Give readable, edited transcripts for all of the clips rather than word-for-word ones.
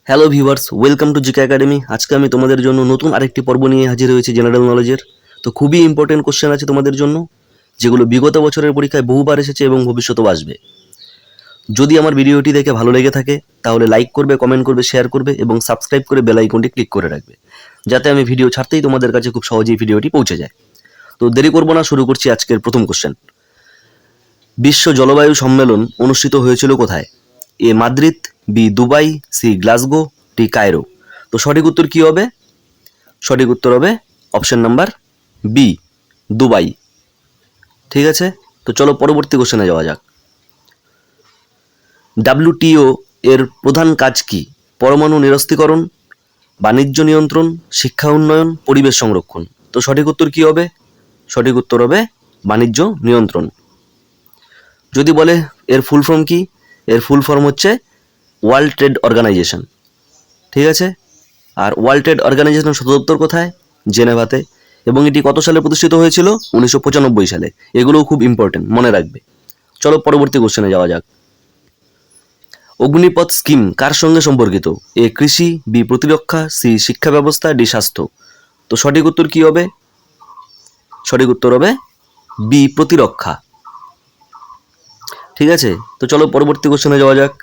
Hello viewers, welcome to GK academy. আজকে আমি তোমাদের জন্য নতুন আরেকটি পর্ব নিয়ে হাজির হয়েছি জেনারেল নলেজের। তো খুবই ইম্পর্টেন্ট কোশ্চেন আছে তোমাদের জন্য, যেগুলো বিগত বছরের পরীক্ষায় বহুবার এসেছে এবং ভবিষ্যতেও আসবে। যদি আমার ভিডিওটি দেখে ভালো লেগে থাকে তাহলে লাইক করবে, কমেন্ট করবে, শেয়ার করবে এবং সাবস্ক্রাইব করে বেল আইকনটি ক্লিক করে রাখবে, যাতে আমি ভিডিও ছাড়তেই তোমাদের কাছে খুব সহজেই ভিডিওটি পৌঁছে যায়। তো দেরি করব না, শুরু করছি আজকের প্রথম কোশ্চেন। বিশ্ব জলবায়ু সম্মেলন অনুষ্ঠিত হয়েছিল কোথায়? A Madrid, B Dubai, C Glasgow, D Cairo. তো সঠিক উত্তর কি হবে? সঠিক উত্তর হবে অপশন নাম্বার বি, দুবাই। ঠিক আছে, তো চলো পরবর্তী কোশ্চেনে যাওয়া যাক। ডাব্লিউটিও এর প্রধান কাজ কি? পরমাণু নিরস্ত্রীকরণ, বাণিজ্য নিয়ন্ত্রণ, শিক্ষা উন্নয়ন, পরিবেশ সংরক্ষণ। তো সঠিক উত্তর কি হবে? সঠিক উত্তর হবে বাণিজ্য নিয়ন্ত্রণ। যদি বলে এর ফুল ফর্ম কি, এর ফুল ফর্ম হচ্ছে ওয়ার্ল্ড ট্রেড অর্গানাইজেশন। ঠিক আছে, আর ওয়ার্ল্ড ট্রেড অর্গানাইজেশনের সদর দপ্তর কোথায়? জেনেভাতে। এবং এটি কত সালে প্রতিষ্ঠিত হয়েছিল? 1995 সালে। এগুলোও খুব ইম্পর্টেন্ট, মনে রাখবে। চলো পরবর্তী কোশ্চেনে যাওয়া যাক। অগ্নিপথ স্কিম কার সঙ্গে সম্পর্কিত? এ কৃষি, বি প্রতিরক্ষা, সি শিক্ষা ব্যবস্থা, ডি স্বাস্থ্য। তো সঠিক উত্তর কি হবে? সঠিক উত্তর হবে বি প্রতিরক্ষা। ঠিক আছে, তো চলো পরবর্তী কোশ্চেনে যাওয়া যাক।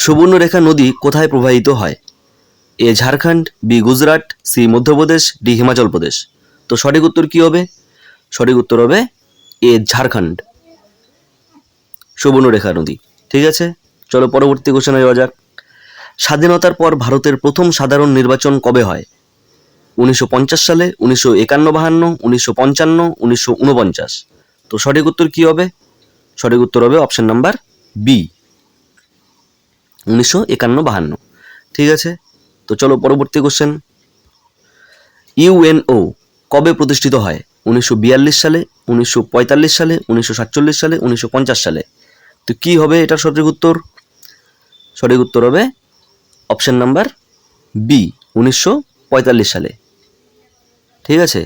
সুবর্ণরেখা নদী কোথায় প্রবাহিত হয়? A Jharkhand, B Gujarat, C Madhya Pradesh, D Himachal Pradesh. তো সঠিক উত্তর কি হবে? সঠিক উত্তর হবে এ ঝাড়খণ্ড, সুবর্ণরেখা নদী। ঠিক আছে, চলো পরবর্তী কোশ্চেনে যাওয়া যাক। স্বাধীনতার পর ভারতের প্রথম সাধারণ নির্বাচন কবে হয়? 1950 সালে, 1951, 1955, 1949। তো সঠিক উত্তর কি হবে? সঠিক উত্তর হবে অপশন নাম্বার বি, 1951-52। ঠিক আছে, তো চলো পরবর্তী কোশ্চেন। ইউএনও কবে প্রতিষ্ঠিত হয়? 1942 সালে, 1945 সালে, 1947 সালে, 1950 সালে। তো কি হবে এটার সঠিক উত্তর? সঠিক উত্তর হবে অপশন নাম্বার বি, 1945 সালে। ঠিক আছে,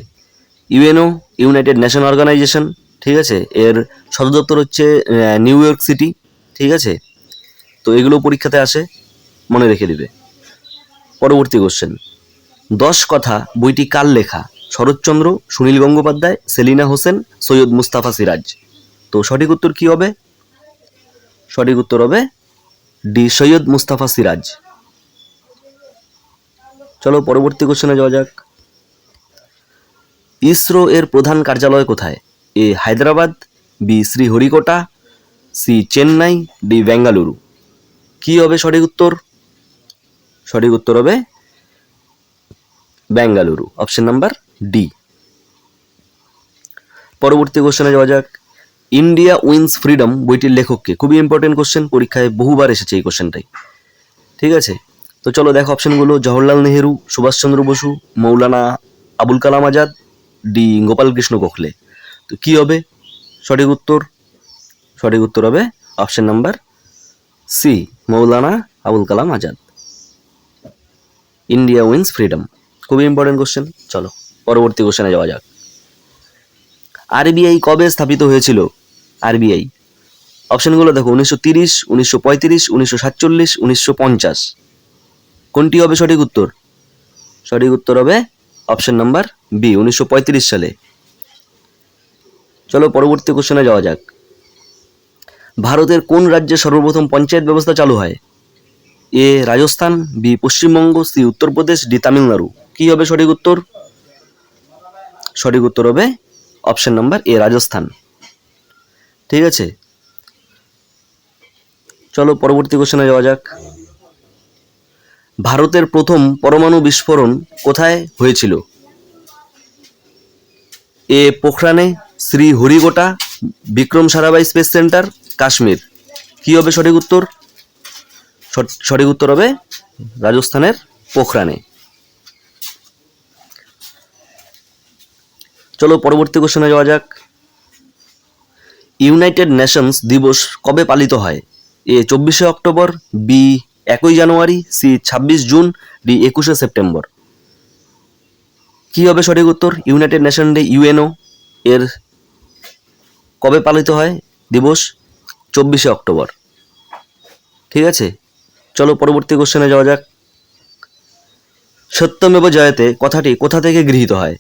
ইউএনও ইউনাইটেড নেশন অর্গানাইজেশন। ঠিক আছে, এর সদর দপ্তর হচ্ছে নিউ ইয়র্ক সিটি। ঠিক আছে, তো এগুলো পরীক্ষাতে আসে, মনে রেখে দিবে। পরবর্তী কোশ্চেন। 10 কথা বইটি কার লেখা? শরৎচন্দ্র, সুনীল গঙ্গোপাধ্যায়, সেলিনা হোসেন, সৈয়দ মুস্তাফা সিরাজ। তো সঠিক উত্তর কি হবে? সঠিক উত্তর হবে ডি, সৈয়দ মুস্তাফা সিরাজ। চলো পরবর্তী কোশ্চেনে যাওয়া যাক। ইসরো এর প্রধান কার্যালয় কোথায়? A Hyderabad, B Sriharikota, C Chennai, D Bengaluru. কি হবে সঠিক উত্তর? সঠিক উত্তর হবে বেঙ্গালুরু, অপশন নাম্বার ডি। পরবর্তী কোশ্চেনে যাওয়া যাক। ইন্ডিয়া উইন্স ফ্রিডম বইটির লেখককে? খুবই ইম্পর্টেন্ট কোশ্চেন, পরীক্ষায় বহুবার এসেছে এই কোশ্চেনটাই। ঠিক আছে, তো চলো দেখো অপশনগুলো। জওহরলাল নেহেরু, সুভাষচন্দ্র বসু, মৌলানা আবুল কালাম আজাদ, ডি গোপাল কৃষ্ণ গোখলে। তো কি হবে সঠিক উত্তর? সঠিক উত্তর হবে option number C, Maulana Abul Kalam Azad. India wins freedom, খুবই ইম্পর্টেন্ট কোশ্চেন। চলো পরবর্তী কোশ্চেনে যাওয়া যাক। আরবিআই কবে স্থাপিত হয়েছিল? আরবিআই অপশনগুলো দেখো। 1930, 1935, 1947, 1950। কোনটি হবে সঠিক উত্তর? সঠিক উত্তর হবে অপশন নাম্বার বি, 1935 সালে। চলো পরবর্তী কোশ্চেনে যাওয়া যাক। ভারতের কোন রাজ্যে সর্বপ্রথম পঞ্চায়েত ব্যবস্থা চালু হয়? A Rajasthan, B Paschimbanga, C Uttar Pradesh, D Tamil Nadu. কি হবে সঠিক উত্তর? সঠিক উত্তর হবে অপশন নাম্বার এ, রাজস্থান। ঠিক আছে, চলো পরবর্তী কোশ্চেনে যাওয়া যাক। ভারতের প্রথম পরমাণু বিস্ফোরণ কোথায় হয়েছিল? এ পোখরানে, শ্রীহরিকোটা, বিক্রম সারাভাই স্পেস সেন্টার, কাশ্মীর। কি হবে সঠিক উত্তর? সঠিক উত্তর হবে রাজস্থানের পোখরানে। চলো পরবর্তী কোশ্চেনে যাওয়া যাক। ইউনাইটেড নেশনস দিবস কবে পালিত হয়? এ 24শে অক্টোবর, বি 1ই জানুয়ারি, সি 26 জুন, ডি 21শে সেপ্টেম্বর। কি হবে সঠিক উত্তর? ইউনাইটেড নেশন ডে, ইউএনও, এর কবে পালিত হয় দিবস? 24শে অক্টোবর। ঠিক আছে, চলো পরবর্তী কোশ্চেনে যাওয়া যাক। সত্যমেব জয়তে কথাটি কোথা থেকে গৃহীত হয়?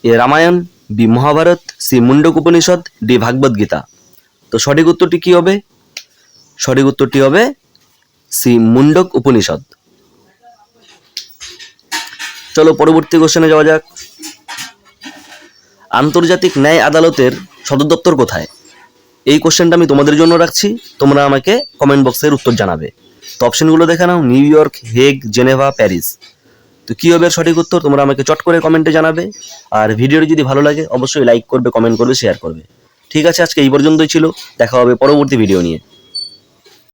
A Ramayana, B Mahabharata, C Mundaka Upanishad, D Bhagavad Gita. তো সঠিক উত্তরটি কি হবে? সঠিক উত্তরটি হবে সি মুন্ডক উপনিষদ। চলো পরবর্তী কোশ্চেনে যাওয়া যাক। আন্তর্জাতিক ন্যায় আদালতের সদর দপ্তর কোথায়? এই কোশ্চেনটা আমি তোমাদের জন্য রাখছি, তোমরা আমাকে কমেন্ট বক্সের উত্তর জানাবে। তো অপশনগুলো দেখে নাও, New York, Hague, Geneva, Paris. তো কী হবে সঠিক উত্তর তোমরা আমাকে চট করে কমেন্টে জানাবে। আর ভিডিওটি যদি ভালো লাগে অবশ্যই লাইক করবে, কমেন্ট করবে, শেয়ার করবে। ঠিক আছে, আজকে এই পর্যন্তই ছিল। দেখা হবে পরবর্তী ভিডিও নিয়ে।